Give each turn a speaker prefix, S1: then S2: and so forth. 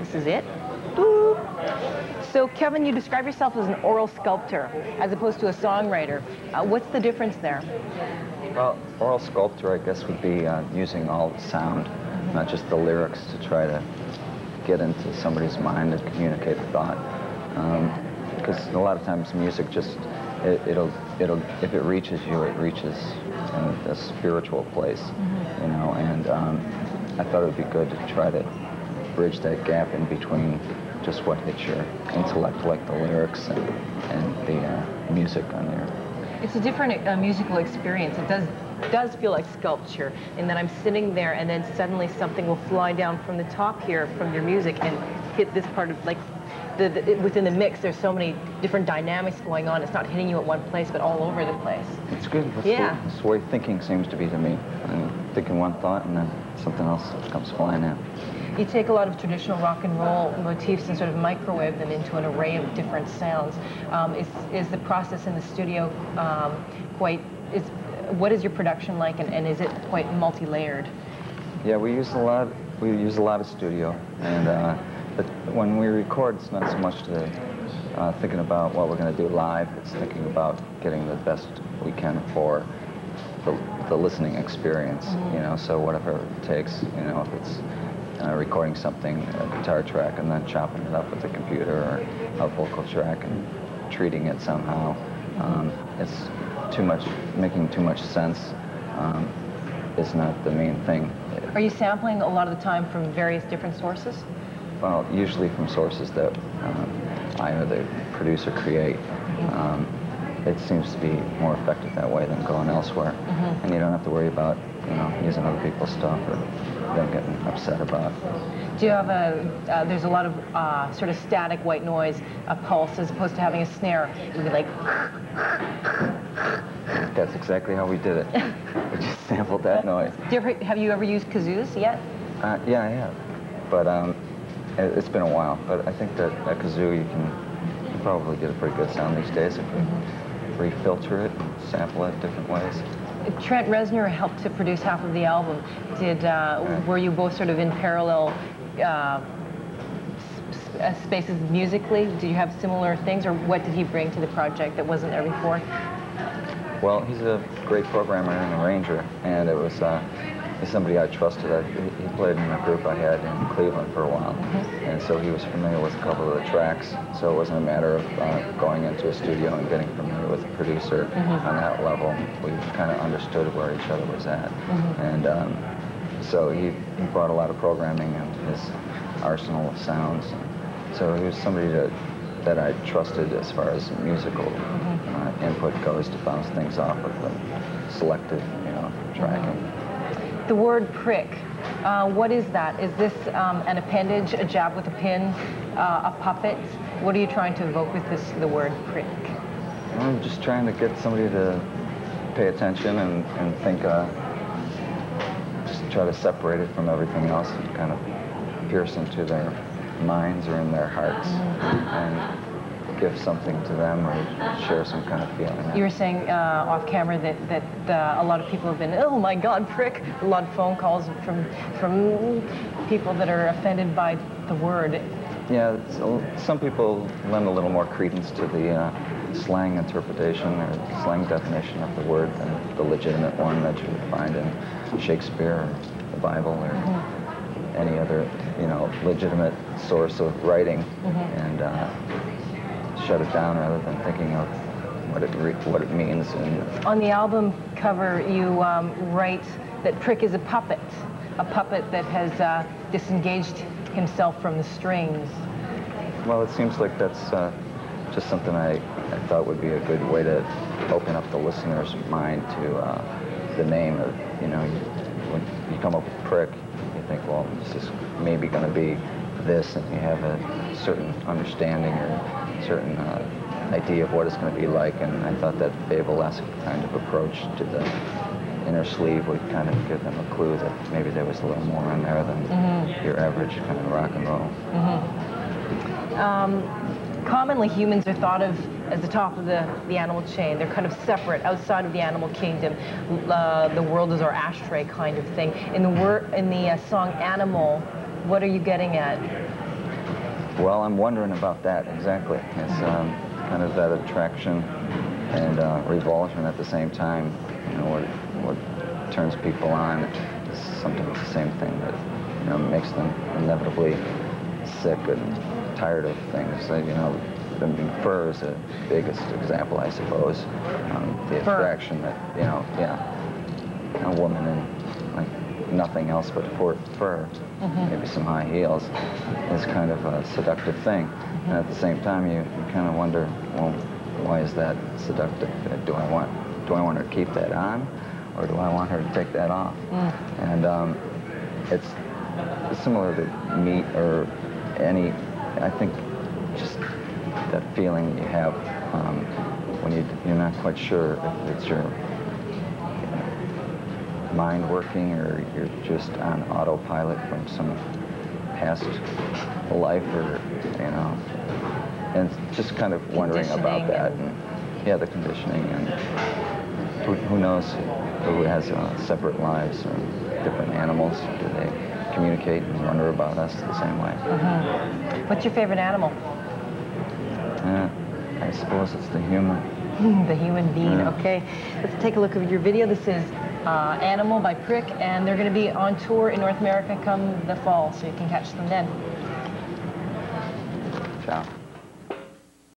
S1: This is it. Boop. So, Kevin, you describe yourself as an oral sculptor as opposed to a songwriter. What's the difference there?
S2: Well, oral sculptor, I guess, would be using all sound, not just the lyrics, to try to get into somebody's mind and communicate a thought. Because a lot of times music just, it'll, if it reaches you, it reaches in a spiritual place, you know, and I thought it would be good to try to bridge that gap in between just what hits your intellect, like the lyrics and the music on there.
S1: It's a different musical experience. It does feel like sculpture, in that I'm sitting there and then suddenly something will fly down from the top here from your music and hit this part of, like, within the mix, there's so many different dynamics going on. It's not hitting you at one place, but all over the place.
S2: It's good. That's the way thinking seems to be to me. I'm thinking one thought and then something else comes flying out.
S1: You take a lot of traditional rock and roll motifs and sort of microwave them into an array of different sounds. Is the process in the studio what is your production like, and is it quite multi-layered?
S2: Yeah, we use a lot of studio, and but when we record, it's not so much thinking about what we're going to do live. It's thinking about getting the best we can for the listening experience. You know, so whatever it takes. You know, if it's recording something, a guitar track, and then chopping it up with the computer, or a vocal track and treating it somehow. It's too much, making too much sense is not the main thing.
S1: Are you sampling a lot of the time from various different sources?
S2: Well, usually from sources that I or the producer create. It seems to be more effective that way than going elsewhere. And you don't have to worry about, you know, using other people's stuff or them getting upset about.
S1: Do you have there's a lot of sort of static white noise, a pulse, as opposed to having a snare. It would be like...
S2: That's exactly how we did it. We just sampled that noise.
S1: Have you ever used kazoos yet?
S2: Yeah, I have. But it's been a while. But I think that a kazoo, you can probably get a pretty good sound these days if you refilter it, sample it different ways.
S1: Trent Reznor helped to produce half of the album. Were you both sort of in parallel spaces musically? Did you have similar things, or what did he bring to the project that wasn't there before?
S2: Well, he's a great programmer and arranger, and it was he's somebody I trusted. He played in a group I had in Cleveland for a while, and so he was familiar with a couple of the tracks, so it wasn't a matter of going into a studio and getting familiar with the producer on that level. We kind of understood where each other was at, and so he brought a lot of programming and his arsenal of sounds. So he was somebody that I trusted as far as musical input goes, to bounce things off of the selective, you know, tracking.
S1: The word prick, what is that? Is this an appendage, a jab with a pin, a puppet? What are you trying to evoke with the word prick?
S2: I'm just trying to get somebody to pay attention and think, just try to separate it from everything else and kind of pierce into their minds or in their hearts and give something to them or share some kind of feeling.
S1: You were saying off camera that a lot of people have been, oh my God, prick. A lot of phone calls from people that are offended by the word. Yeah,
S2: some people lend a little more credence to the slang interpretation or slang definition of the word than the legitimate one that you would find in Shakespeare or the Bible or any other, you know, legitimate source of writing, and shut it down rather than thinking of what it means. And
S1: on the album cover, you write that Prick is a puppet that has disengaged himself from the strings.
S2: Well, it seems like that's just something I thought would be a good way to open up the listener's mind to the name of, you know, when you come up with Prick, you think, well, this is maybe going to be this, and you have a certain understanding or certain idea of what it's going to be like, and I thought that Babel-esque kind of approach to the inner sleeve would kind of give them a clue that maybe there was a little more in there than your average kind of rock and roll.
S1: Commonly, humans are thought of as the top of the animal chain. They're kind of separate, outside of the animal kingdom. The world is our ashtray kind of thing. In the song Animal, what are you getting at?
S2: Well, I'm wondering about that exactly. It's kind of that attraction and revulsion at the same time. You know, what turns people on is sometimes the same thing that, you know, makes them inevitably sick and tired of things. You know, I mean, fur is the biggest example, I suppose. The attraction that, you know, yeah, a woman in like nothing else but fur, maybe some high heels, is kind of a seductive thing. And at the same time, you kind of wonder, well, why is that seductive? Do I want her to keep that on, or do I want her to take that off? And it's similar to meat or any, I think, just that feeling you have when you're not quite sure if it's your mind working or you're just on autopilot from some past life, or, you know, and just kind of wondering about that, and yeah, the conditioning, and who knows who has separate lives or different animals. Do they communicate and wonder about us the same way?
S1: What's your favorite animal?
S2: I suppose it's the human.
S1: The human being. Okay, let's take a look at your video. This is Animal by Prick, and they're going to be on tour in North America come the fall, so you can catch them then.
S2: Ciao.